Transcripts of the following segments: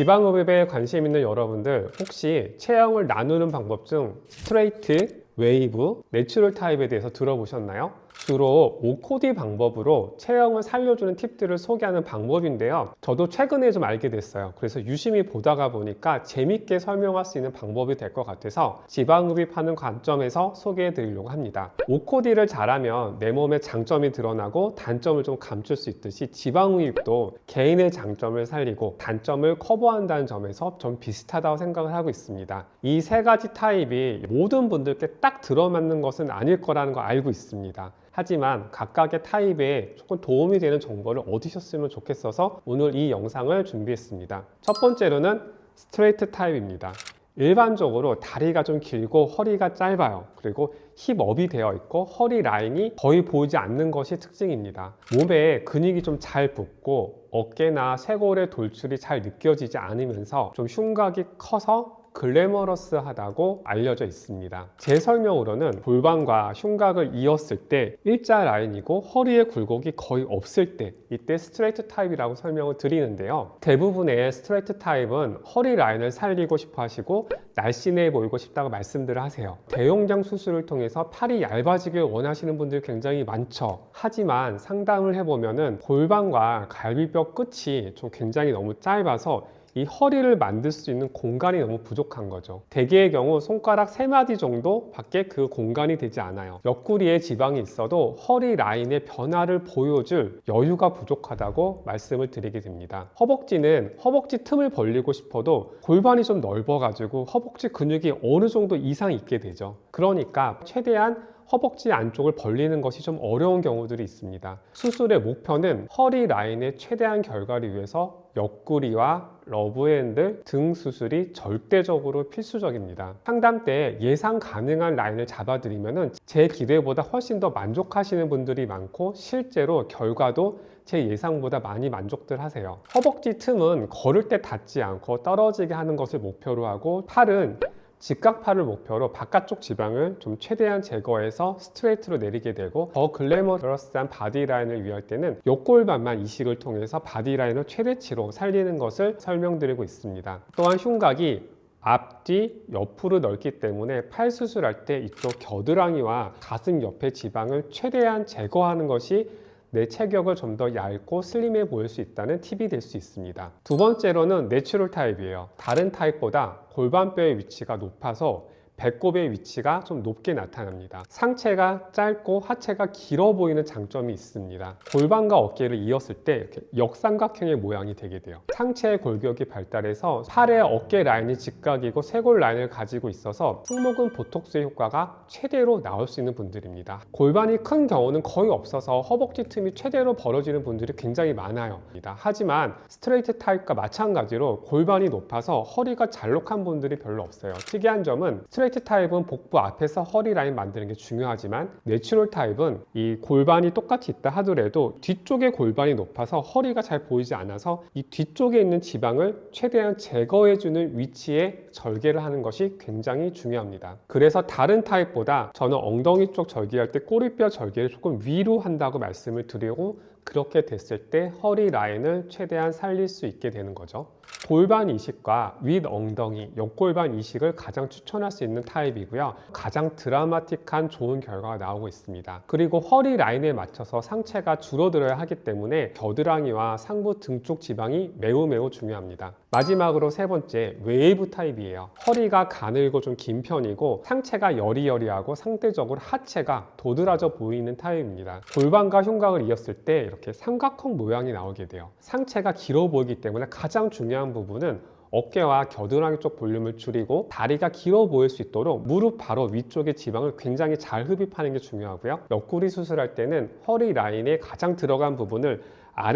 지방흡입에 관심 있는 여러분들 혹시 체형을 나누는 방법 중 스트레이트, 웨이브, 내추럴 타입에 대해서 들어보셨나요? 주로 OCOD 방법으로 체형을 살려주는 팁들을 소개하는 방법인데요. 저도 최근에 좀 알게 됐어요. 그래서 유심히 보다가 보니까 재밌게 설명할 수 있는 방법이 될 것 같아서 지방흡입하는 관점에서 소개해 드리려고 합니다. OCOD를 잘하면 내 몸의 장점이 드러나고 단점을 좀 감출 수 있듯이 지방흡입도 개인의 장점을 살리고 단점을 커버한다는 점에서 좀 비슷하다고 생각을 하고 있습니다. 이 세 가지 타입이 모든 분들께 딱 들어맞는 것은 아닐 거라는 거 알고 있습니다. 하지만 각각의 타입에 조금 도움이 되는 정보를 얻으셨으면 좋겠어서 오늘 이 영상을 준비했습니다. 첫 번째로는 스트레이트 타입입니다. 일반적으로 다리가 좀 길고 허리가 짧아요. 그리고 힙업이 되어 있고 허리 라인이 거의 보이지 않는 것이 특징입니다. 몸에 근육이 좀 잘 붙고 어깨나 쇄골의 돌출이 잘 느껴지지 않으면서 좀 흉곽이 커서 글래머러스하다고 알려져 있습니다. 제 설명으로는 골반과 흉곽을 이었을 때 일자 라인이고 허리의 굴곡이 거의 없을 때 이때 스트레이트 타입이라고 설명을 드리는데요. 대부분의 스트레이트 타입은 허리 라인을 살리고 싶어 하시고 날씬해 보이고 싶다고 말씀들을 하세요. 대용량 수술을 통해서 팔이 얇아지길 원하시는 분들이 굉장히 많죠. 하지만 상담을 해보면은 골반과 갈비뼈 끝이 좀 굉장히 너무 짧아서 이 허리를 만들 수 있는 공간이 너무 부족한 거죠. 대개의 경우 손가락 3마디 정도 밖에 그 공간이 되지 않아요. 옆구리에 지방이 있어도 허리 라인의 변화를 보여줄 여유가 부족하다고 말씀을 드리게 됩니다. 허벅지는 허벅지 틈을 벌리고 싶어도 골반이 좀 넓어가지고 허벅지 근육이 어느 정도 이상 있게 되죠. 그러니까 최대한 허벅지 안쪽을 벌리는 것이 좀 어려운 경우들이 있습니다. 수술의 목표는 허리 라인의 최대한 결과를 위해서 옆구리와 러브핸들 등 수술이 절대적으로 필수적입니다. 상담 때 예상 가능한 라인을 잡아드리면 제 기대보다 훨씬 더 만족하시는 분들이 많고 실제로 결과도 제 예상보다 많이 만족들 하세요. 허벅지 틈은 걸을 때 닿지 않고 떨어지게 하는 것을 목표로 하고 팔은 직각팔을 목표로 바깥쪽 지방을 좀 최대한 제거해서 스트레이트로 내리게 되고 더 글래머러스한 바디라인을 위할 때는 옆골반만 이식을 통해서 바디라인을 최대치로 살리는 것을 설명드리고 있습니다. 또한 흉곽이 앞뒤 옆으로 넓기 때문에 팔 수술할 때 이쪽 겨드랑이와 가슴 옆의 지방을 최대한 제거하는 것이 내 체격을 좀 더 얇고 슬림해 보일 수 있다는 팁이 될 수 있습니다. 두 번째로는 내추럴 타입이에요. 다른 타입보다 골반뼈의 위치가 높아서 배꼽의 위치가 좀 높게 나타납니다. 상체가 짧고 하체가 길어 보이는 장점이 있습니다. 골반과 어깨를 이었을 때 이렇게 역삼각형의 모양이 되게 돼요. 상체의 골격이 발달해서 팔의 어깨 라인이 직각이고 쇄골 라인을 가지고 있어서 승모근 보톡스의 효과가 최대로 나올 수 있는 분들입니다. 골반이 큰 경우는 거의 없어서 허벅지 틈이 최대로 벌어지는 분들이 굉장히 많아요. 하지만 스트레이트 타입과 마찬가지로 골반이 높아서 허리가 잘록한 분들이 별로 없어요. 특이한 점은 스트레이트 타입은 복부 앞에서 허리 라인 만드는 게 중요하지만 내추럴 타입은 이 골반이 똑같이 있다 하더라도 뒤쪽에 골반이 높아서 허리가 잘 보이지 않아서 이 뒤쪽에 있는 지방을 최대한 제거해주는 위치에 절개를 하는 것이 굉장히 중요합니다. 그래서 다른 타입보다 저는 엉덩이 쪽 절개할 때 꼬리뼈 절개를 조금 위로 한다고 말씀을 드리고 그렇게 됐을 때 허리 라인을 최대한 살릴 수 있게 되는 거죠. 골반 이식과 윗 엉덩이, 옆골반 이식을 가장 추천할 수 있는 타입이고요. 가장 드라마틱한 좋은 결과가 나오고 있습니다. 그리고 허리 라인에 맞춰서 상체가 줄어들어야 하기 때문에 겨드랑이와 상부 등 쪽 지방이 매우 중요합니다. 마지막으로 세 번째, 웨이브 타입이에요. 허리가 가늘고 좀 긴 편이고 상체가 여리여리하고 상대적으로 하체가 도드라져 보이는 타입입니다. 골반과 흉곽을 이었을 때 이렇게 삼각형 모양이 나오게 돼요. 상체가 길어 보이기 때문에 가장 중요한 부분은 어깨와 겨드랑이 쪽 볼륨을 줄이고 다리가 길어 보일 수 있도록 무릎 바로 위쪽의 지방을 굉장히 잘 흡입하는 게 중요하고요. 옆구리 수술할 때는 허리 라인에 가장 들어간 부분을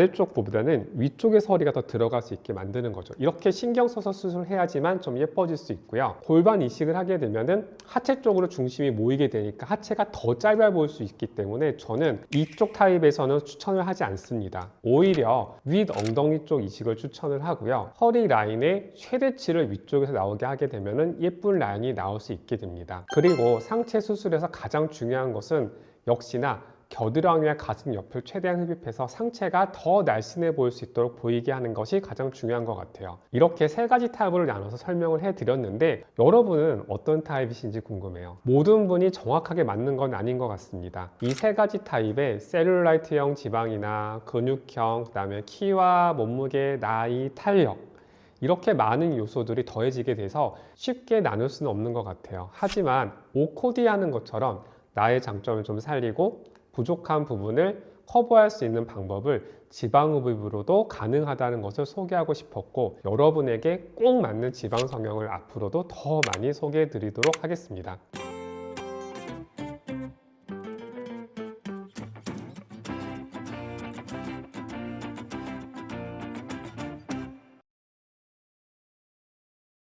아래쪽보다는 위쪽에서 허리가 더 들어갈 수 있게 만드는 거죠. 이렇게 신경 써서 수술해야지만 좀 예뻐질 수 있고요. 골반 이식을 하게 되면은 하체 쪽으로 중심이 모이게 되니까 하체가 더 짧아 보일 수 있기 때문에 저는 이쪽 타입에서는 추천을 하지 않습니다. 오히려 윗 엉덩이 쪽 이식을 추천을 하고요. 허리 라인의 최대치를 위쪽에서 나오게 하게 되면은 예쁜 라인이 나올 수 있게 됩니다. 그리고 상체 수술에서 가장 중요한 것은 역시나 겨드랑이와 가슴 옆을 최대한 흡입해서 상체가 더 날씬해 보일 수 있도록 보이게 하는 것이 가장 중요한 것 같아요. 이렇게 세 가지 타입으로 나눠서 설명을 해드렸는데 여러분은 어떤 타입이신지 궁금해요. 모든 분이 정확하게 맞는 건 아닌 것 같습니다. 이 세 가지 타입에 셀룰라이트형 지방이나 근육형, 그다음에 키와 몸무게, 나이, 탄력 이렇게 많은 요소들이 더해지게 돼서 쉽게 나눌 수는 없는 것 같아요. 하지만 OCOD 하는 것처럼 나의 장점을 좀 살리고 부족한 부분을 커버할 수 있는 방법을 지방흡입으로도 가능하다는 것을 소개하고 싶었고, 여러분에게 꼭 맞는 지방 성형을 앞으로도 더 많이 소개해 드리도록 하겠습니다.